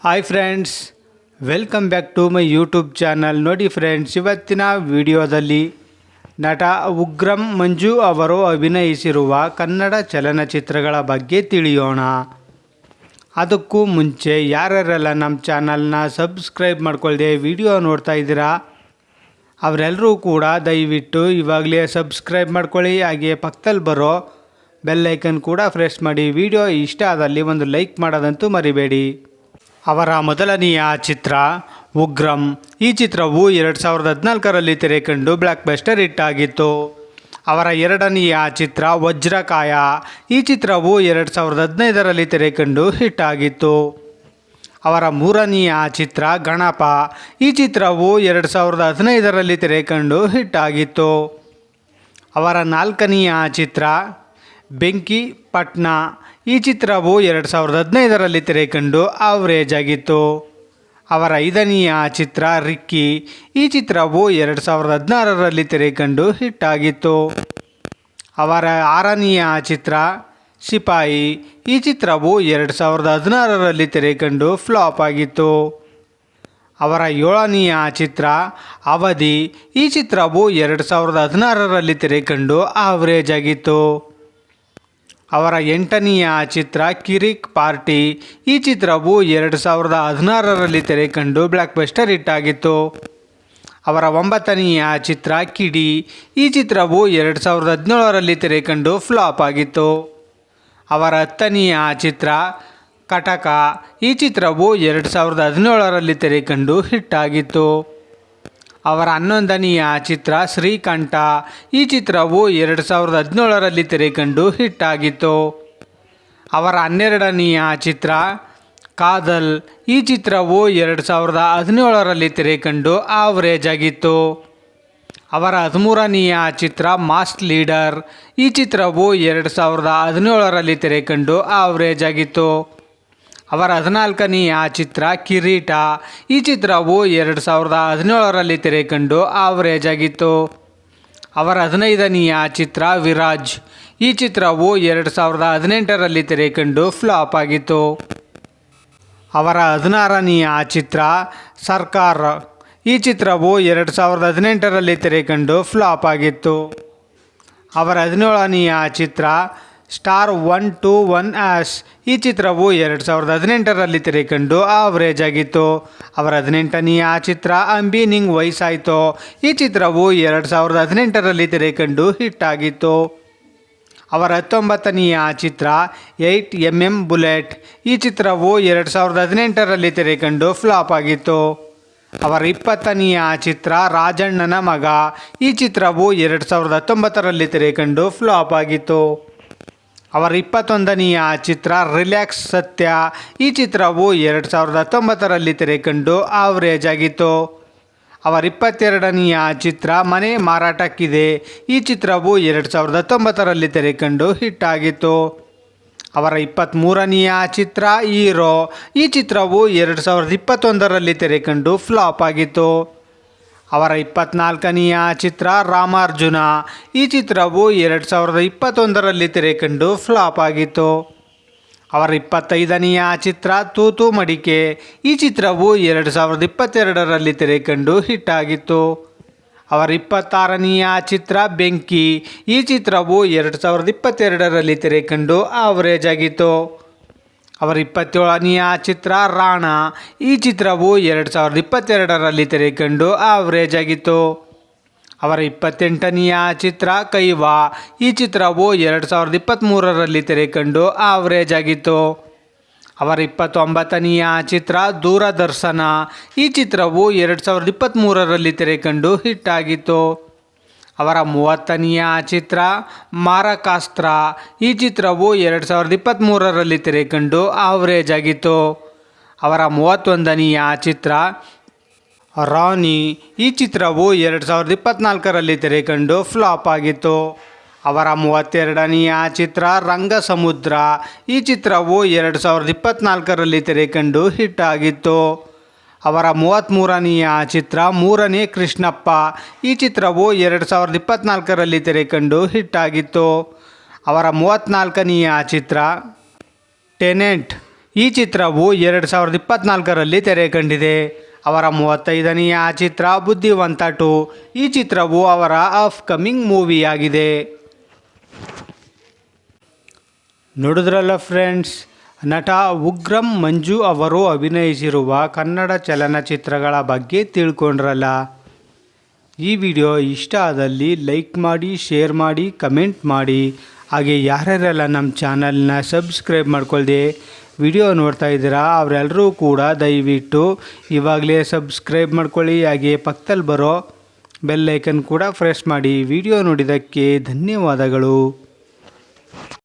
Hi friends, welcome back to my YouTube channel. ನೋಡಿ friends, ಇವತ್ತಿನ ವಿಡಿಯೋದಲ್ಲಿ ನಟ ಉಗ್ರಂ ಮಂಜು ಅವರು ಅಭಿನಯಿಸಿರುವ ಕನ್ನಡ ಚಲನಚಿತ್ರಗಳ ಬಗ್ಗೆ ತಿಳಿಯೋಣ. ಅದಕ್ಕೂ ಮುಂಚೆ ಯಾರ್ಯಾರೆಲ್ಲ ನಮ್ಮ ಚಾನಲ್ನ ಸಬ್ಸ್ಕ್ರೈಬ್ ಮಾಡ್ಕೊಳ್ಳದೆ ವಿಡಿಯೋ ನೋಡ್ತಾ ಇದ್ದೀರಾ ಅವರೆಲ್ಲರೂ ಕೂಡ ದಯವಿಟ್ಟು ಇವಾಗಲೇ ಸಬ್ಸ್ಕ್ರೈಬ್ ಮಾಡ್ಕೊಳ್ಳಿ. ಹಾಗೆ ಪಕ್ಕದಲ್ಲಿ ಬರೋ ಬೆಲ್ಲೈಕನ್ ಕೂಡ ಪ್ರೆಸ್ ಮಾಡಿ. ವಿಡಿಯೋ ಇಷ್ಟ ಆದಲ್ಲಿ ಒಂದು ಲೈಕ್ ಮಾಡೋದಂತೂ ಮರಿಬೇಡಿ. ಅವರ ಮೊದಲನೆಯ ಚಿತ್ರ ಉಗ್ರಂ. ಈ ಚಿತ್ರವು 2014ರಲ್ಲಿ ತೆರೆಕಂಡು ಬ್ಲಾಕ್ ಬಸ್ಟರ್ ಹಿಟ್ ಆಗಿತ್ತು. ಅವರ ಎರಡನೆಯ ಚಿತ್ರ ವಜ್ರಕಾಯ. ಈ ಚಿತ್ರವು 2015ರಲ್ಲಿ ತೆರೆಕಂಡು ಹಿಟ್ ಆಗಿತ್ತು. ಅವರ ಮೂರನೆಯ ಚಿತ್ರ ಗಣಪ. ಈ ಚಿತ್ರವು 2015ರಲ್ಲಿ ತೆರೆಕಂಡು ಹಿಟ್ ಆಗಿತ್ತು. ಅವರ ನಾಲ್ಕನೆಯ ಚಿತ್ರ ಬೆಂಕಿ ಪಟ್ನ. ಈ ಚಿತ್ರವು 2015ರಲ್ಲಿ ತೆರೆಕಂಡು ಆವ್ರೇಜ್ ಆಗಿತ್ತು. ಅವರ ಐದನೆಯ ಚಿತ್ರ ರಿಕ್ಕಿ. ಈ ಚಿತ್ರವು 2016ರಲ್ಲಿ ತೆರೆಕಂಡು ಹಿಟ್ ಆಗಿತ್ತು. ಅವರ ಆರನೆಯ ಚಿತ್ರ ಸಿಪಾಯಿ. ಈ ಚಿತ್ರವು 2016ರಲ್ಲಿ ತೆರೆಕಂಡು ಫ್ಲಾಪ್ ಆಗಿತ್ತು. ಅವರ ಏಳನೆಯ ಚಿತ್ರ ಅವಧಿ. ಈ ಚಿತ್ರವು 2016ರಲ್ಲಿ ತೆರೆಕಂಡು ಆವ್ರೇಜ್ ಆಗಿತ್ತು. ಅವರ ಎಂಟನೆಯ ಚಿತ್ರ ಕಿರಿಕ್ ಪಾರ್ಟಿ. ಈ ಚಿತ್ರವು 2016ರಲ್ಲಿ ತೆರೆಕಂಡು ಬ್ಲಾಕ್ ಬಸ್ಟರ್ ಹಿಟ್ ಆಗಿತ್ತು. ಅವರ ಒಂಬತ್ತನೆಯ ಚಿತ್ರ ಕಿಡಿ. ಈ ಚಿತ್ರವು 2017ರಲ್ಲಿ ತೆರೆಕಂಡು ಫ್ಲಾಪ್ ಆಗಿತ್ತು. ಅವರ ಹತ್ತನೆಯ ಚಿತ್ರ ಕಟಕ. ಈ ಚಿತ್ರವು 2017ರಲ್ಲಿ ತೆರೆಕಂಡು ಹಿಟ್ ಆಗಿತ್ತು. ಅವರ 11ನೆಯ ಚಿತ್ರ ಶ್ರೀಕಂಠ. ಈ ಚಿತ್ರವು 2017ರಲ್ಲಿ ತೆರೆಕಂಡು ಹಿಟ್ ಆಗಿತ್ತು. ಅವರ 12ನೆಯ ಚಿತ್ರ ಕಾದಲ್. ಈ ಚಿತ್ರವು 2017ರಲ್ಲಿ ತೆರೆಕಂಡು ಆವ್ರೇಜ್ ಆಗಿತ್ತು. ಅವರ 13ನೆಯ ಚಿತ್ರ ಮಾಸ್ ಲೀಡರ್. ಈ ಚಿತ್ರವು 2017ರಲ್ಲಿ ತೆರೆಕಂಡು ಆವ್ರೇಜ್ ಆಗಿತ್ತು. ಅವರ 14ನೆಯ ಚಿತ್ರ ಕಿರೀಟ. ಈ ಚಿತ್ರವು 2017ರಲ್ಲಿ ತೆರೆಕಂಡು ಆವ್ರೇಜ್ ಆಗಿತ್ತು. ಅವರ 15ನೆಯ ಚಿತ್ರ ವಿರಾಜ್. ಈ ಚಿತ್ರವು 2018ರಲ್ಲಿ ತೆರೆಕಂಡು ಫ್ಲಾಪ್ ಆಗಿತ್ತು. ಅವರ 16ನೆಯ ಚಿತ್ರ ಸರ್ಕಾರ್. ಈ ಚಿತ್ರವು 2018ರಲ್ಲಿ ತೆರೆಕಂಡು ಫ್ಲಾಪ್ ಆಗಿತ್ತು. ಅವರ 17ನೆಯ ಚಿತ್ರ ಸ್ಟಾರ್ 121 ಆಸ್. ಈ ಚಿತ್ರವು 2018ರಲ್ಲಿ ತೆರೆಕಂಡು ಆವ್ರೇಜ್ ಆಗಿತ್ತು. ಅವರ 18ನೆಯ ಚಿತ್ರ ಅಂಬಿ ನಿಂಗ್ ವಯಸ್ಸಾಯಿತು. ಈ ಚಿತ್ರವು 2018ರಲ್ಲಿ ತೆರೆಕಂಡು ಹಿಟ್ ಆಗಿತ್ತು. ಅವರ 19ನೆಯ ಚಿತ್ರ 8mm ಬುಲೆಟ್. ಈ ಚಿತ್ರವು 2018ರಲ್ಲಿ ತೆರೆಕಂಡು ಫ್ಲಾಪ್ ಆಗಿತ್ತು. ಅವರ 20ನೆಯ ಚಿತ್ರ ರಾಜಣ್ಣನ ಮಗ. ಈ ಚಿತ್ರವು 2019ರಲ್ಲಿ ತೆರೆಕಂಡು ಫ್ಲಾಪ್ ಆಗಿತ್ತು. ಅವರ 21ನೆಯ ಚಿತ್ರ ರಿಲ್ಯಾಕ್ಸ್ ಸತ್ಯ. ಈ ಚಿತ್ರವು 2019ರಲ್ಲಿ ತೆರೆಕಂಡು ಆವ್ರೇಜ್ ಆಗಿತ್ತು. ಅವರ 22ನೆಯ ಚಿತ್ರ ಮನೆ ಮಾರಾಟಕ್ಕಿದೆ. ಈ ಚಿತ್ರವು 2019ರಲ್ಲಿ ತೆರೆಕಂಡು ಹಿಟ್ ಆಗಿತ್ತು. ಅವರ 23ನೆಯ ಚಿತ್ರ ಹೀರೋ. ಈ ಚಿತ್ರವು 2021ರಲ್ಲಿ ತೆರೆಕಂಡು ಫ್ಲಾಪ್ ಆಗಿತ್ತು. ಅವರ 24ನೆಯ ಚಿತ್ರ ರಾಮಾರ್ಜುನ. ಈ ಚಿತ್ರವು 2021ರಲ್ಲಿ ತೆರೆಕಂಡು ಫ್ಲಾಪ್ ಆಗಿತ್ತು. ಅವರ 25ನೆಯ ಚಿತ್ರ ತೂತು ಮಡಿಕೆ. ಈ ಚಿತ್ರವು 2022ರಲ್ಲಿ ತೆರೆಕಂಡು ಹಿಟ್ ಆಗಿತ್ತು. ಅವರ 26ನೆಯ ಚಿತ್ರ ಬೆಂಕಿ. ಈ ಚಿತ್ರವು 2022ರಲ್ಲಿ ತೆರೆಕಂಡು ಆವ್ರೇಜ್ ಆಗಿತ್ತು. ಅವರ 27ನೆಯ ಚಿತ್ರ ರಾಣ. ಈ ಚಿತ್ರವು 2022ರಲ್ಲಿ ತೆರೆಕಂಡು ಆವ್ರೇಜ್ ಆಗಿತ್ತು. ಅವರ 28ನೆಯ ಚಿತ್ರ ಕೈವಾ. ಈ ಚಿತ್ರವು 2023ರಲ್ಲಿ ತೆರೆಕಂಡು ಆವ್ರೇಜ್ ಆಗಿತ್ತು. ಅವರ 29ನೆಯ ಚಿತ್ರ ದೂರದರ್ಶನ. ಈ ಚಿತ್ರವು 2023ರಲ್ಲಿ ತೆರೆಕಂಡು ಹಿಟ್ ಆಗಿತ್ತು. ಅವರ 30ನೆಯ ಚಿತ್ರ ಮಾರಕಾಸ್ತ್ರ. ಈ ಚಿತ್ರವು 2023ರಲ್ಲಿ ತೆರೆಕಂಡು ಆವ್ರೇಜ್ ಆಗಿತ್ತು. ಅವರ 31ನೆಯ ಚಿತ್ರ ರಾಣಿ. ಈ ಚಿತ್ರವು 2024ರಲ್ಲಿ ತೆರೆಕಂಡು ಫ್ಲಾಪ್ ಆಗಿತ್ತು. ಅವರ 32ನೆಯ ಚಿತ್ರ ರಂಗಸಮುದ್ರ. ಈ ಚಿತ್ರವು 2024ರಲ್ಲಿ ತೆರೆಕಂಡು ಹಿಟ್ ಆಗಿತ್ತು. ಅವರ 33ನೆಯ ಚಿತ್ರ ಮೂರನೇ ಕೃಷ್ಣಪ್ಪ. ಈ ಚಿತ್ರವು 2024ರಲ್ಲಿ ತೆರೆಕಂಡು ಹಿಟ್ ಆಗಿತ್ತು. ಅವರ 34ನೆಯ ಚಿತ್ರ ಟೆನೆಂಟ್. ಈ ಚಿತ್ರವು 2024ರಲ್ಲಿ ತೆರೆ ಕಂಡಿದೆ. ಅವರ 35ನೆಯ ಚಿತ್ರ ಬುದ್ಧಿವಂತ 2. ಈ ಚಿತ್ರವು ಅವರ ಅಪ್ಕಮಿಂಗ್ ಮೂವಿಯಾಗಿದೆ. ನೋಡಿದ್ರಲ್ಲ ಫ್ರೆಂಡ್ಸ್, ನಟ ಉಗ್ರಂ ಮಂಜು ಅವರು ಅಭಿನಯಿಸಿರುವ ಕನ್ನಡ ಚಲನಚಿತ್ರಗಳ ಬಗ್ಗೆ ತಿಳ್ಕೊಂಡ್ರಲ್ಲ. ಈ ವಿಡಿಯೋ ಇಷ್ಟ ಆದಲ್ಲಿ ಲೈಕ್ ಮಾಡಿ, ಶೇರ್ ಮಾಡಿ, ಕಮೆಂಟ್ ಮಾಡಿ. ಹಾಗೆ ಯಾರ್ಯಾರೆಲ್ಲ ನಮ್ಮ ಚಾನಲ್ನ ಸಬ್ಸ್ಕ್ರೈಬ್ ಮಾಡ್ಕೊಳ್ದೆ ವಿಡಿಯೋ ನೋಡ್ತಾ ಇದ್ದೀರಾ ಅವರೆಲ್ಲರೂ ಕೂಡ ದಯವಿಟ್ಟು ಇವಾಗಲೇ ಸಬ್ಸ್ಕ್ರೈಬ್ ಮಾಡ್ಕೊಳ್ಳಿ. ಹಾಗೆ ಪಕ್ಕದಲ್ಲಿ ಬರೋ ಬೆಲ್ ಐಕನ್ ಕೂಡ ಪ್ರೆಸ್ ಮಾಡಿ. ವಿಡಿಯೋ ನೋಡಿದ್ದಕ್ಕೆ ಧನ್ಯವಾದಗಳು.